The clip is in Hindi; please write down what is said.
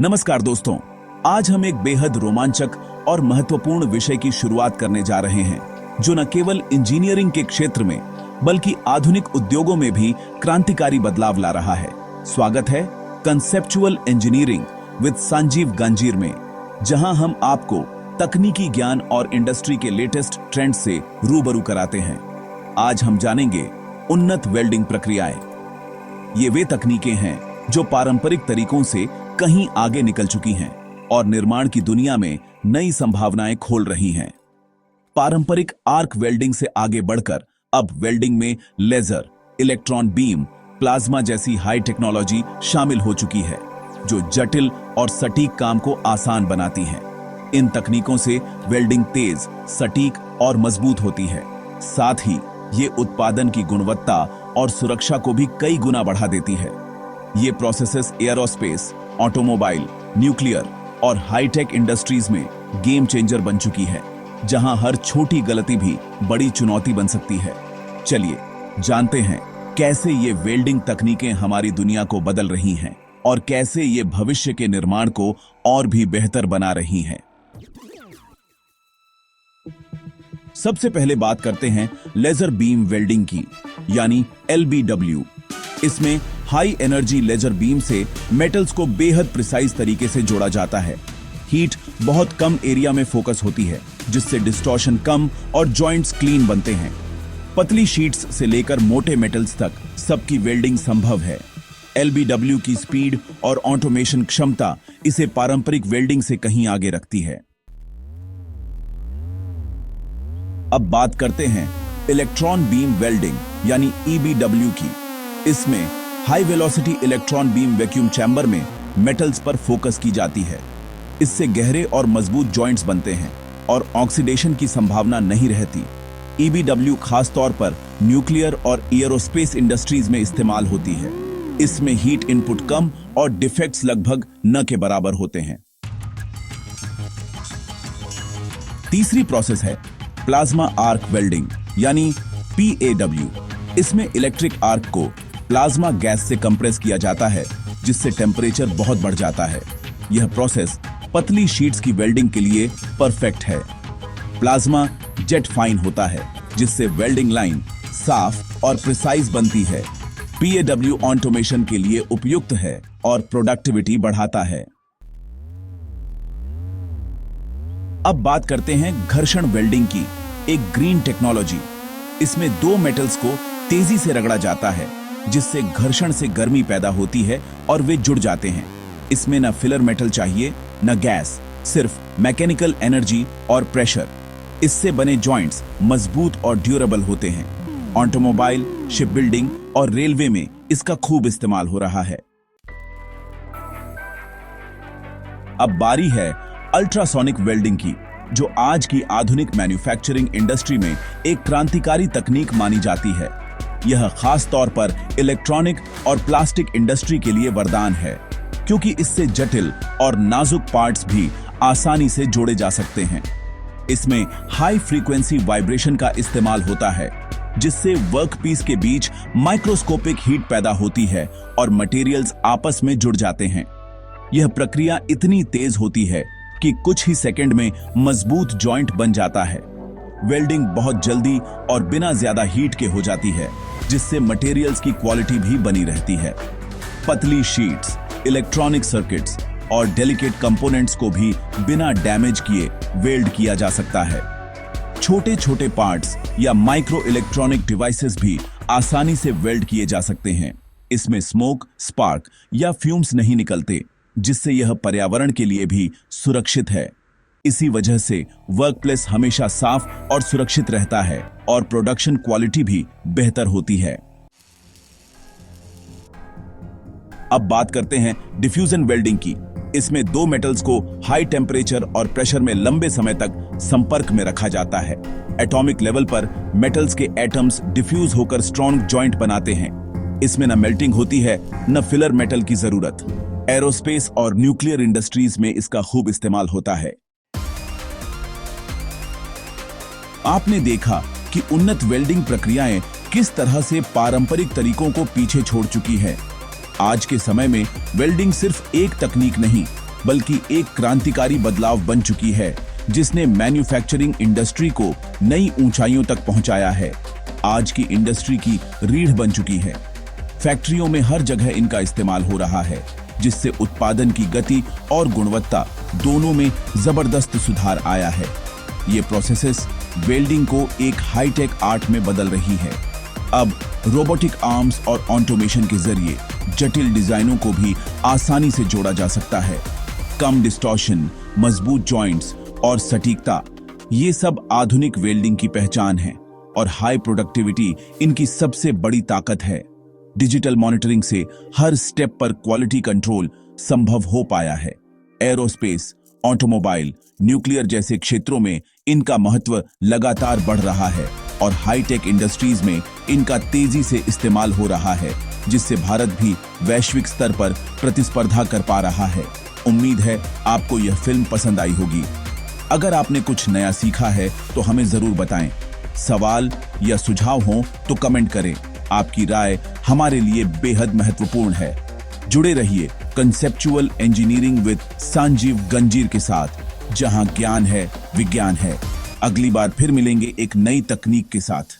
नमस्कार दोस्तों, आज हम एक बेहद रोमांचक और महत्वपूर्ण विषय की शुरुआत करने जा रहे हैं जो न केवल इंजीनियरिंग के क्षेत्र में बल्कि आधुनिक उद्योगों में भी क्रांतिकारी बदलाव ला रहा है। स्वागत है conceptual engineering with Sanjeev Ganjir में, जहां हम आपको तकनीकी ज्ञान और इंडस्ट्री के लेटेस्ट ट्रेंड से रूबरू कराते हैं। आज हम जानेंगे उन्नत वेल्डिंग प्रक्रियाएं। ये वे तकनीकें हैं जो पारंपरिक तरीकों से कहीं आगे निकल चुकी हैं और निर्माण की दुनिया में नई संभावनाएं खोल रही हैं। पारंपरिक आर्क वेल्डिंग से आगे बढ़कर अब वेल्डिंग में लेजर, इलेक्ट्रॉन बीम, प्लाज्मा जैसी हाई टेक्नोलॉजी शामिल हो चुकी है, जो जटिल और सटीक काम को आसान बनाती है। इन तकनीकों से वेल्डिंग तेज, सटीक और मजबूत होती है। साथ ही ये उत्पादन की गुणवत्ता और सुरक्षा को भी कई गुना बढ़ा देती है। ये प्रोसेसेस एयरोस्पेस, ऑटोमोबाइल, न्यूक्लियर और हाईटेक इंडस्ट्रीज में गेम चेंजर बन चुकी है, जहां हर छोटी गलती भी बड़ी चुनौती बन सकती है। चलिए जानते हैं कैसे ये वेल्डिंग तकनीकें हमारी दुनिया को बदल रही हैं और कैसे ये भविष्य के निर्माण को और भी बेहतर बना रही हैं। सबसे पहले बात करते हैं लेजर बीम वेल्डिंग की, यानी LBW। इसमें हाई एनर्जी लेजर बीम से मेटल्स को बेहद प्रिसाइज तरीके से जोड़ा जाता है। हीट बहुत कम एरिया में फोकस होती है, जिससे डिस्टॉर्शन कम और जॉइंट्स क्लीन बनते हैं। पतली शीट्स से लेकर मोटे मेटल्स तक सबकी वेल्डिंग संभव है। LBW की स्पीड और ऑटोमेशन क्षमता इसे पारंपरिक वेल्डिंग से कहीं आगे रखती है। अब बात करते हैं इलेक्ट्रॉन बीम वेल्डिंग यानी EBW की। इसमें high velocity electron beam vacuum chamber में मेटल्स पर फोकस की जाती है। इससे गहरे और मजबूत जॉइंट्स बनते हैं और ऑक्सीडेशन की संभावना नहीं रहती। EBW खास तौर पर न्यूक्लियर और एयरोस्पेस इंडस्ट्रीज में इस्तेमाल होती है। इसमें हीट इनपुट कम और डिफेक्ट्स लगभग न के बराबर होते हैं। तीसरी प्रोसेस है प्लाज्मा आर्क वेल्डिंग यानी PAW। इसमें इलेक्ट्रिक आर्क को प्लाज्मा गैस से कंप्रेस किया जाता है, जिससे टेम्परेचर बहुत बढ़ जाता है। यह प्रोसेस पतली शीट्स की वेल्डिंग के लिए परफेक्ट है। प्लाज्मा जेट फाइन होता है, जिससे वेल्डिंग लाइन साफ और प्रिसाइज बनती है। PAW ऑटोमेशन के लिए उपयुक्त है और प्रोडक्टिविटी बढ़ाता है। अब बात करते हैं घर्षण वेल्डिंग की, एक ग्रीन टेक्नोलॉजी। इसमें दो मेटल्स को तेजी से रगड़ा जाता है, जिससे घर्षण से गर्मी पैदा होती है और वे जुड़ जाते हैं। इसमें न फिलर मेटल चाहिए न गैस, सिर्फ मैकेनिकल एनर्जी और प्रेशर। इससे बने जॉइंट्स मजबूत और ड्यूरेबल होते हैं। ऑटोमोबाइल, शिप बिल्डिंग और रेलवे में इसका खूब इस्तेमाल हो रहा है। अब बारी है अल्ट्रासोनिक वेल्डिंग की, जो आज की आधुनिक मैन्युफैक्चरिंग इंडस्ट्री में एक क्रांतिकारी तकनीक मानी जाती है। यह खास तौर पर इलेक्ट्रॉनिक और प्लास्टिक इंडस्ट्री के लिए वरदान है, क्योंकि इससे जटिल और नाजुक पार्ट्स भी आसानी से जोड़े जा सकते हैं। इसमें हाई फ्रीक्वेंसी वाइब्रेशन का इस्तेमाल होता है, जिससे वर्कपीस के बीच माइक्रोस्कोपिक हीट पैदा होती है और मटेरियल्स आपस में जुड़ जाते हैं। यह प्रक्रिया इतनी तेज होती है कि कुछ ही सेकंड में मजबूत जॉइंट बन जाता है। वेल्डिंग बहुत जल्दी और बिना ज्यादा हीट के हो जाती है, जिससे मटेरियल्स की क्वालिटी भी बनी रहती है। पतली शीट्स, इलेक्ट्रॉनिक सर्किट्स और डेलिकेट कंपोनेंट्स को भी बिना डैमेज किए वेल्ड किया जा सकता है। छोटे छोटे पार्ट्स या माइक्रो इलेक्ट्रॉनिक डिवाइसेस भी आसानी से वेल्ड किए जा सकते हैं। इसमें स्मोक, स्पार्क या फ्यूम्स नहीं निकलते, जिससे यह पर्यावरण के लिए भी सुरक्षित है। इसी वजह से वर्कप्लेस हमेशा साफ और सुरक्षित रहता है और प्रोडक्शन क्वालिटी भी बेहतर होती है। अब बात करते हैं डिफ्यूजन वेल्डिंग की। इसमें दो मेटल्स को हाई टेम्परेचर और प्रेशर में लंबे समय तक संपर्क में रखा जाता है। एटॉमिक लेवल पर मेटल्स के एटम्स डिफ्यूज होकर स्ट्रॉन्ग जॉइंट बनाते हैं। इसमें न मेल्टिंग होती है न फिलर मेटल की जरूरत। एरोस्पेस और न्यूक्लियर इंडस्ट्रीज में इसका खूब इस्तेमाल होता है। आपने देखा कि उन्नत वेल्डिंग प्रक्रियाएं किस तरह से पारंपरिक तरीकों को पीछे छोड़ चुकी है। आज के समय में वेल्डिंग सिर्फ एक तकनीक नहीं, बल्कि एक क्रांतिकारी बदलाव बन चुकी है जिसने मैन्युफैक्चरिंग इंडस्ट्री को नई ऊंचाइयों तक पहुंचाया है। आज की इंडस्ट्री की रीढ़ बन चुकी है। फैक्ट्रियों में हर जगह इनका इस्तेमाल हो रहा है, जिससे उत्पादन की गति और गुणवत्ता दोनों में जबरदस्त सुधार आया है। ये प्रोसेसेस वेल्डिंग को एक हाईटेक आर्ट में बदल रही है। अब रोबोटिक आर्म्स और ऑटोमेशन के जरिए जटिल डिजाइनों को भी आसानी से जोड़ा जा सकता है। कम डिस्टॉर्शन, मजबूत जॉइंट्स और सटीकता, ये सब आधुनिक वेल्डिंग की पहचान है और हाई प्रोडक्टिविटी इनकी सबसे बड़ी ताकत है। डिजिटल मॉनिटरिंग से हर स्टेप पर क्वालिटी कंट्रोल संभव हो पाया है। एरोस्पेस, ऑटोमोबाइल, न्यूक्लियर जैसे क्षेत्रों में इनका महत्व लगातार बढ़ रहा है और हाईटेक इंडस्ट्रीज में इनका तेजी से इस्तेमाल हो रहा है, जिससे भारत भी वैश्विक स्तर पर प्रतिस्पर्धा कर पा रहा है। उम्मीद है आपको यह फिल्म पसंद आई होगी। अगर आपने कुछ नया सीखा है तो हमें जरूर बताएं। सवाल या सुझाव हो तो कमेंट करें। आपकी राय हमारे लिए बेहद महत्वपूर्ण है। जुड़े रहिए conceptual engineering with Sanjeev Ganjir के साथ, जहां ज्ञान है, विज्ञान है। अगली बार फिर मिलेंगे एक नई तकनीक के साथ।